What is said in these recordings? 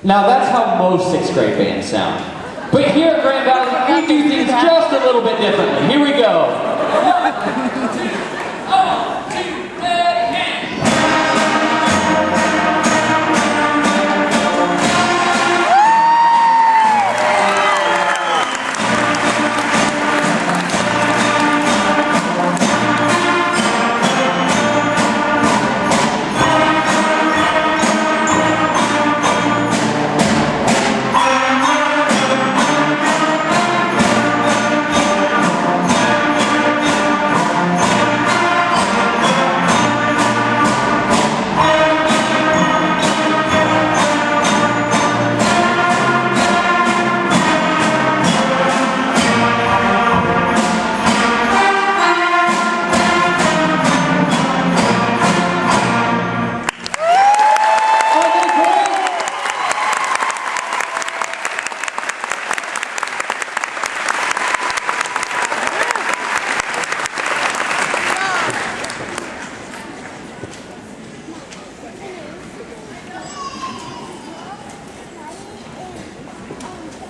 Now that's how most 6th grade bands sound. But here at Grand Valley, we do things just a little bit differently. Here we go.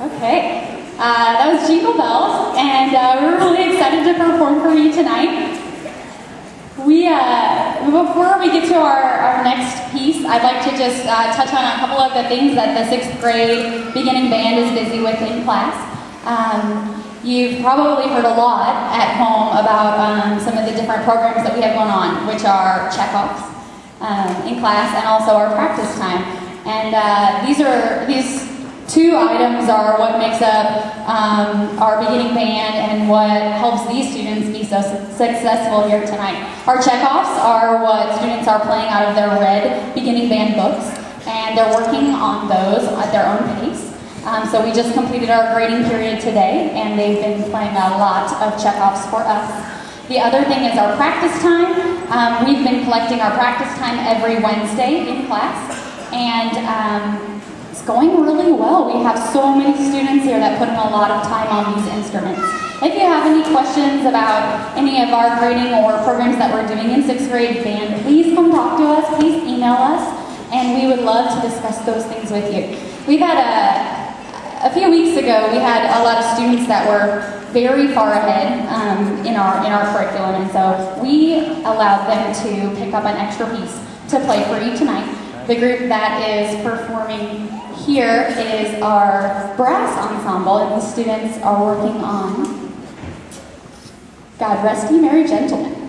Okay, that was Jingle Bells, and we're really excited to perform for you tonight. Before we get to our next piece, I'd like to just touch on a couple of the things that the 6th grade beginning band is busy with in class. You've probably heard a lot at home about some of the different programs that we have going on, which are check-offs in class and also our practice time. And these two items are what makes up our beginning band and what helps these students be so successful here tonight. Our check-offs are what students are playing out of their red beginning band books, and they're working on those at their own pace. So we just completed our grading period today, and they've been playing a lot of check-offs for us. The other thing is our practice time. We've been collecting our practice time every Wednesday in class, and it's going really well. We have so many students here that put in a lot of time on these instruments. If you have any questions about any of our grading or programs that we're doing in 6th grade band, please come talk to us, please email us, and we would love to discuss those things with you. We've had a few weeks ago, we had a lot of students that were very far ahead in our curriculum, and so we allowed them to pick up an extra piece to play for you tonight. The group that is performing here is our brass ensemble, and the students are working on God Rest Ye Merry Gentlemen.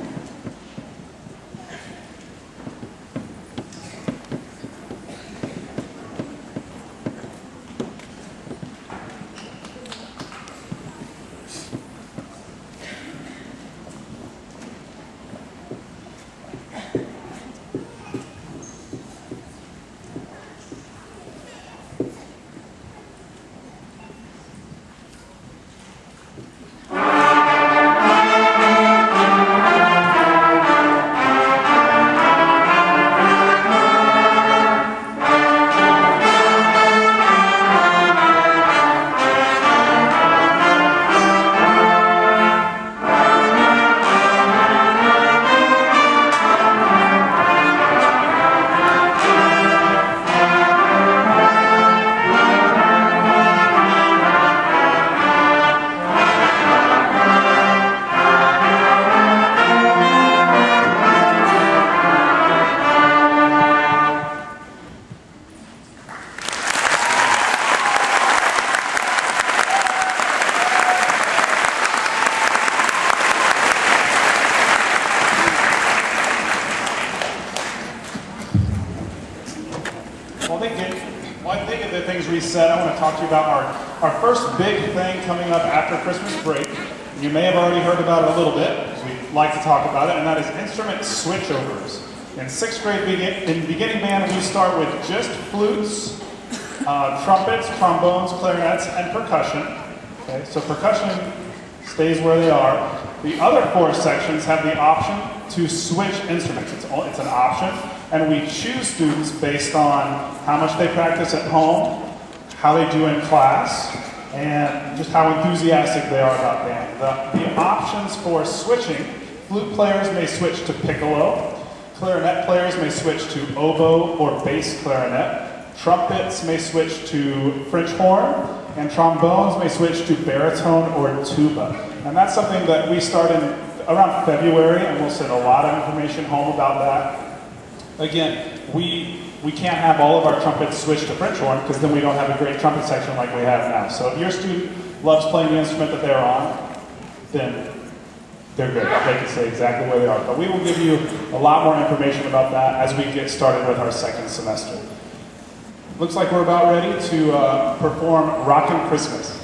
One thing of the things we said, I want to talk to you about our first big thing coming up after Christmas break. You may have already heard about it a little bit, because we like to talk about it, and that is instrument switchovers. In 6th grade in beginning band, we start with just flutes, trumpets, trombones, clarinets, and percussion. Okay, so percussion stays where they are. The other 4 sections have the option to switch instruments. It's an option, and we choose students based on how much they practice at home, how they do in class, and just how enthusiastic they are about band. The options for switching: flute players may switch to piccolo, clarinet players may switch to oboe or bass clarinet, Trumpets may switch to French horn, and trombones may switch to baritone or tuba. And that's something that we start in around February, and we'll send a lot of information home about that. Again, we can't have all of our trumpets switch to French horn because then we don't have a great trumpet section like we have now. So if your student loves playing the instrument that they're on, then they're good. They can say exactly where they are. But we will give you a lot more information about that as we get started with our second semester. Looks like we're about ready to perform Rockin' Christmas.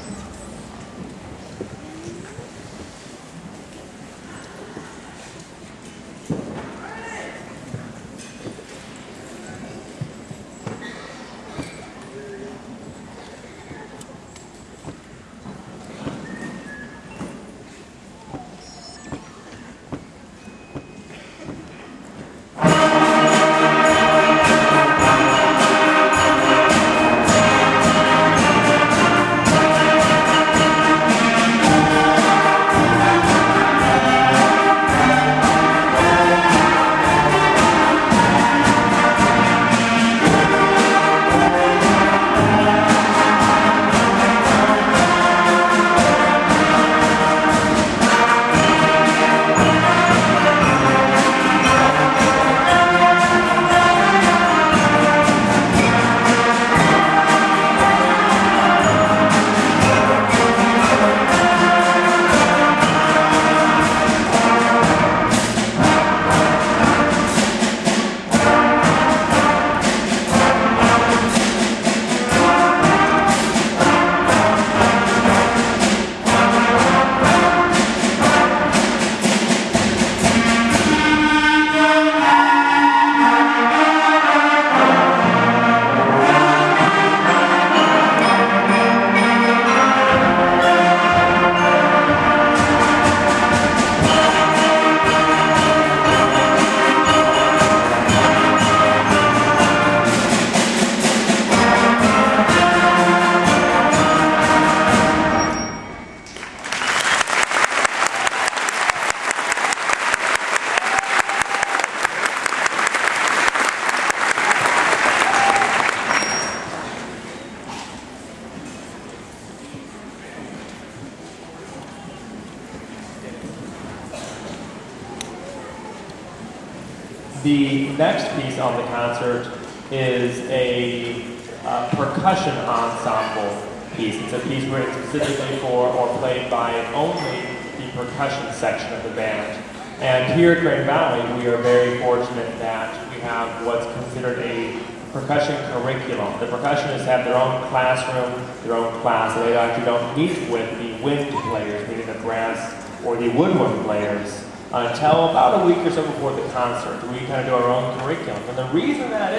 The next piece on the concert is a percussion ensemble piece. It's a piece written specifically for or played by only the percussion section of the band. And here at Grand Valley, we are very fortunate that we have what's considered a percussion curriculum. The percussionists have their own classroom, their own class. They actually don't meet with the wind players, meaning the brass or the woodwind players, until about a week or so before the concert. We kind of do our own curriculum. And the reason that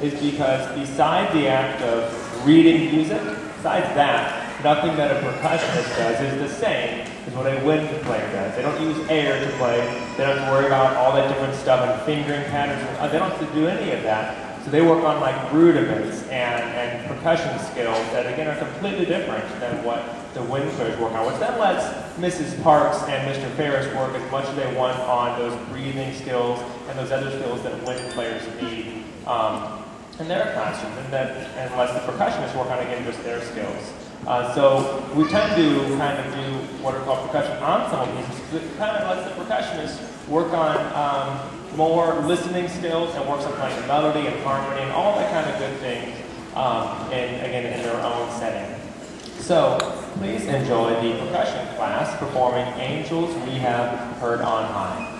is because besides the act of reading music, besides that, nothing that a percussionist does is the same as what a wind player does. They don't use air to play. They don't have to worry about all that different stuff and fingering patterns. They don't have to do any of that. So they work on like rudiments and percussion skills that again are completely different than what the wind players work on, which then lets Mrs. Parks and Mr. Ferris work as much as they want on those breathing skills and those other skills that wind players need in their classroom, and lets the percussionists work on again just their skills. So we tend to kind of do what are called percussion ensemble pieces, because it kind of lets the percussionists work on more listening skills and work something like the melody and harmony and all that kind of good things, in their own setting. So please enjoy the percussion class performing Angels We Have Heard on High.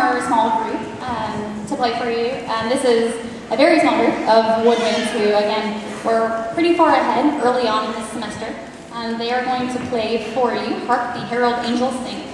our small group to play for you. This is a very small group of woodwinds who, again, were pretty far ahead early on in this semester. They are going to play for you, Hark the Herald Angels Sing.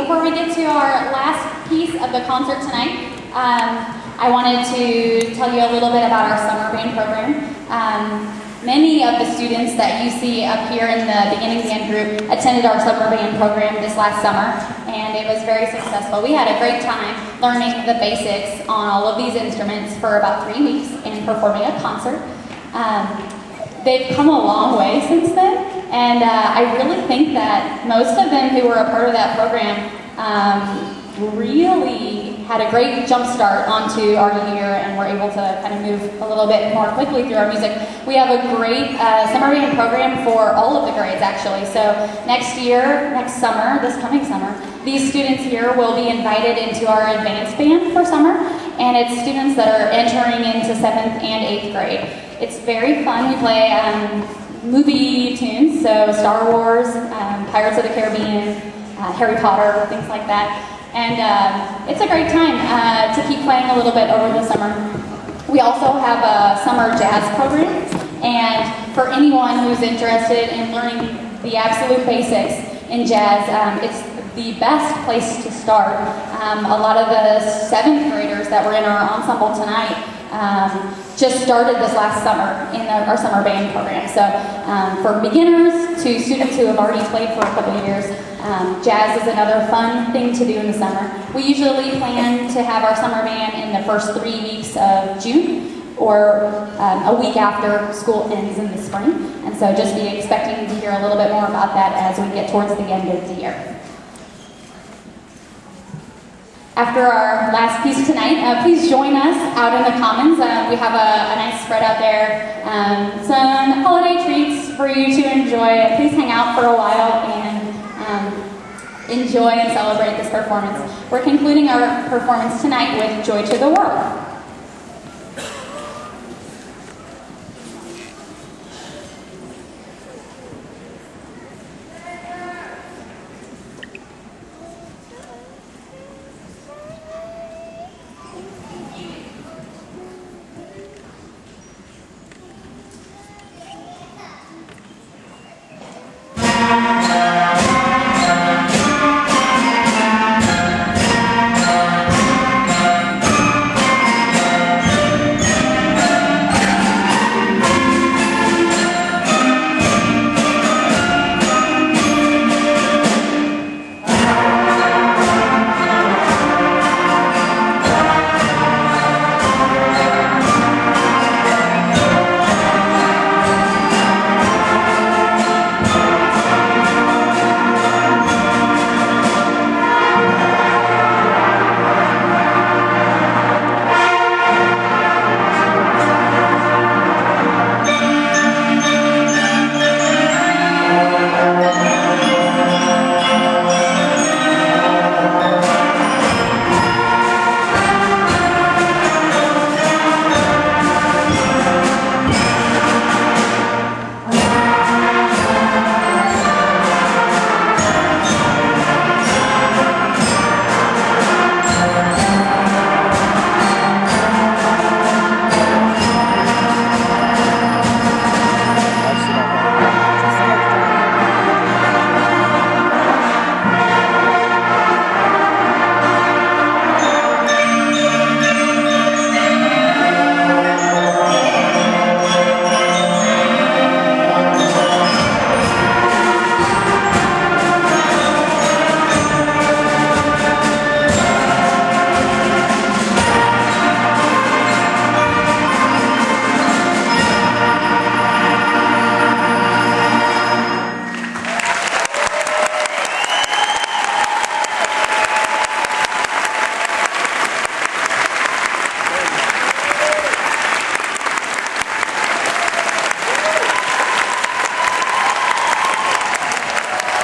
Before we get to our last piece of the concert tonight, I wanted to tell you a little bit about our summer band program. Many of the students that you see up here in the beginning band group attended our summer band program this last summer, and it was very successful. We had a great time learning the basics on all of these instruments for about 3 weeks and performing a concert. They've come a long way since then, and I really think that most of them who were a part of that program really had a great jump start onto our year and were able to kind of move a little bit more quickly through our music. We have a great summer band program for all of the grades, actually. So next summer, this coming summer, these students here will be invited into our advanced band for summer, and it's students that are entering into 7th and 8th grade. It's very fun. We play movie tunes, so Star Wars, Pirates of the Caribbean, Harry Potter, things like that. And it's a great time to keep playing a little bit over the summer. We also have a summer jazz program, and for anyone who's interested in learning the absolute basics in jazz, it's the best place to start. A lot of the 7th graders that were in our ensemble tonight just started this last summer in our summer band program. So for beginners to students who have already played for a couple of years, jazz is another fun thing to do in the summer. We usually plan to have our summer band in the first 3 weeks of June, or a week after school ends in the spring. And so just be expecting to hear a little bit more about that as we get towards the end of the year. After our last piece tonight, please join us out in the Commons. We have a nice spread out there, some holiday treats for you to enjoy. Please hang out for a while and enjoy and celebrate this performance. We're concluding our performance tonight with Joy to the World. Thank you.